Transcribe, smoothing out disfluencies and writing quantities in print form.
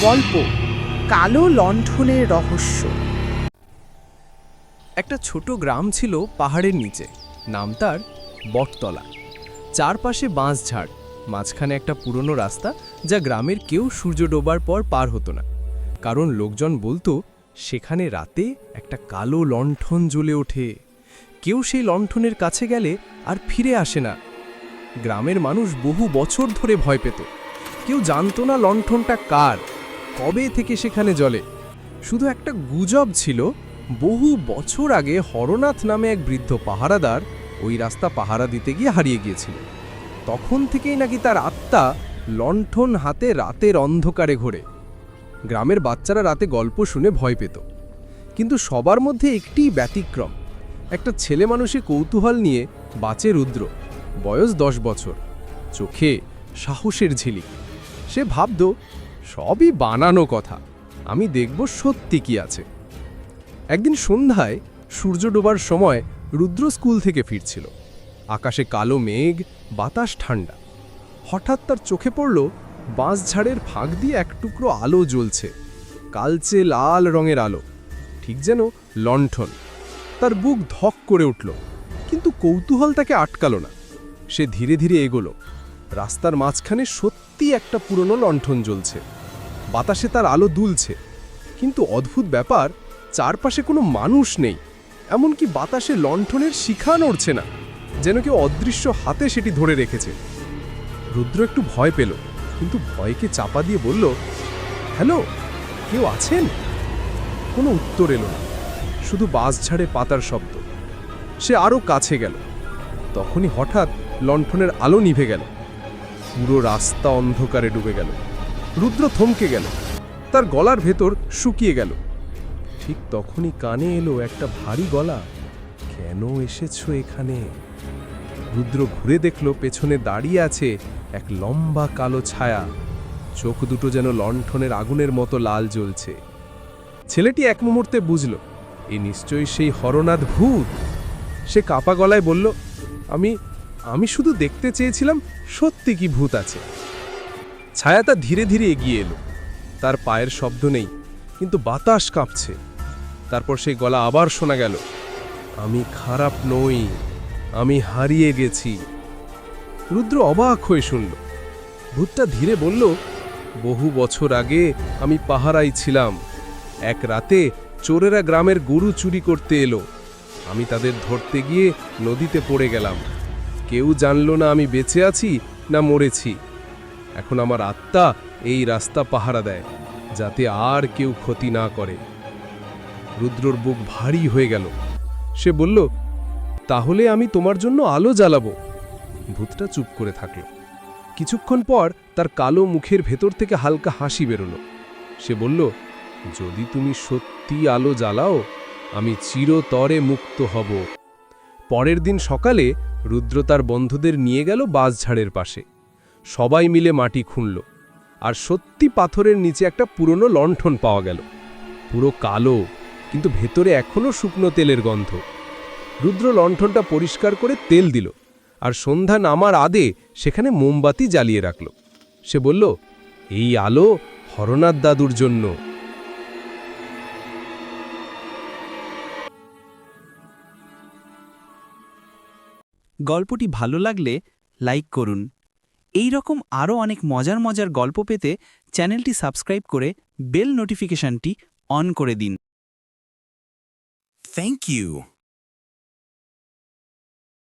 গল্প কালো লণ্ঠনের রহস্য। একটা ছোট গ্রাম ছিল পাহাড়ের নিচে, নাম তার বটতলা। চারপাশে বাঁশঝাড়, মাঝখানে একটা পুরনো রাস্তা যা গ্রামের কেউ সূর্য ডোবার পর পার হতো না, কারণ লোকজন বলতো সেখানে রাতে একটা কালো লণ্ঠন জ্বলে ওঠে। কেউ সেই লণ্ঠনের কাছে গেলে আর ফিরে আসে না। গ্রামের মানুষ বহু বছর ধরে ভয় পেত। কেউ জানতো না লণ্ঠনটা কার, কবে থেকে সেখানে জ্বলে। শুধু একটা গুজব ছিল, বহু বছর আগে হরনাথ নামে এক বৃদ্ধ পাহারাদার ওই রাস্তা পাহারা দিতে গিয়ে হারিয়ে গিয়েছিল। তখন থেকেই নাকি তার আত্মা লণ্ঠন হাতে রাতের অন্ধকারে ঘোরে। গ্রামের বাচ্চারা রাতে গল্প শুনে ভয় পেত, কিন্তু সবার মধ্যে একটিই ব্যতিক্রম। একটা ছেলে মানুষে কৌতূহল নিয়ে বাঁচে রুদ্র, বয়স 10 বছর, চোখে সাহসের ঝিলিক। সে ভাবত সবই বানানো কথা, আমি দেখব সত্যি কি আছে। একদিন সন্ধ্যায় সূর্য ডোবার সময় রুদ্র স্কুল থেকে ফিরছিল। আকাশে কালো মেঘ, বাতাস ঠান্ডা। হঠাৎ তার চোখে পড়ল বাঁশঝাড়ের ফাঁক দিয়ে এক টুকরো আলো জ্বলছে, কালচে লাল রঙের আলো, ঠিক যেন লণ্ঠন। তার বুক ধক করে উঠল, কিন্তু কৌতূহল তাকে আটকালো না। সে ধীরে ধীরে এগোলো। রাস্তার মাঝখানে সত্যি একটা পুরনো লণ্ঠন জ্বলছে, বাতাসে তার আলো দুলছে। কিন্তু অদ্ভুত ব্যাপার, চারপাশে কোনো মানুষ নেই, এমনকি বাতাসে লণ্ঠনের শিখা নড়ছে না, যেন কেউ অদৃশ্য হাতে সেটি ধরে রেখেছে। রুদ্র একটু ভয় পেল, কিন্তু ভয়কে চাপা দিয়ে বলল, হ্যালো, কেউ আছেন? কোনো উত্তর এলো না, শুধু বাঁশঝাড়ে পাতার শব্দ। সে আরও কাছে গেল। তখনই হঠাৎ লণ্ঠনের আলো নিভে গেল। পুরো রাস্তা অন্ধকারে ডুবে গেল। রুদ্র থমকে গেল, তার গলার ভেতর শুকিয়ে গেল। ঠিক তখনই কানে এলো একটা ভারী গলা, কেন এসেছো এখানে? রুদ্র ঘুরে দেখল পেছনে দাঁড়িয়ে আছে এক লম্বা কালো ছায়া, চোখ দুটো যেন লণ্ঠনের আগুনের মতো লাল জ্বলছে। ছেলেটি এক মুহূর্তে বুঝল এ নিশ্চয়ই সেই হরনাথ ভূত। সে কাপা গলায় বলল, আমি শুধু দেখতে চেয়েছিলাম সত্যি কি ভূত আছে। ছায়াটা ধীরে ধীরে এগিয়ে এলো। তার পায়ের শব্দ নেই, কিন্তু বাতাস কাঁপছে। তারপর সেই গলা আবার শোনা গেল, আমি খারাপ নই, আমি হারিয়ে গেছি। রুদ্র অবাক হয়ে শুনল। ভূতটা ধীরে বলল, বহু বছর আগে আমি পাহারায় ছিলাম। এক রাতে চোরেরা গ্রামের গরু চুরি করতে এলো। আমি তাদের ধরতে গিয়ে নদীতে পড়ে গেলাম। কেউ জানল না আমি বেঁচে আছি না মরেছি। এখন আমার আত্মা এই রাস্তা পাহারা দেয়, যাতে আর কেউ ক্ষতি না করে। রুদ্রর বুক ভারী হয়ে গেল। সে বলল, তাহলে আমি তোমার জন্য আলো জ্বালাবো। ভূতটা চুপ করে থাকল। কিছুক্ষণ পর তার কালো মুখের ভেতর থেকে হালকা হাসি বেরোল। সে বলল, যদি তুমি সত্যি আলো জ্বালাও, আমি চিরতরে মুক্ত হব। পরের দিন সকালে রুদ্র তার বন্ধুদের নিয়ে গেল বাঁশঝাড়ের পাশে। সবাই মিলে মাটি খুঁড়ল, আর সত্যি পাথরের নিচে একটা পুরনো লণ্ঠন পাওয়া গেল। পুরো কালো, কিন্তু ভেতরে এখনো শুকনো তেলের গন্ধ। রুদ্র লণ্ঠনটা পরিষ্কার করে তেল দিল, আর সন্ধ্যা নামার আগে সেখানে মোমবাতি জ্বালিয়ে রাখল। সে বলল, এই আলো হরনাথ দাদুর জন্য। গল্পটি ভালো লাগলে লাইক করুন। এই রকম আরও অনেক মজার মজার গল্প পেতে চ্যানেলটি সাবস্ক্রাইব করে বেল নোটিফিকেশনটি অন করে দিন। Thank you.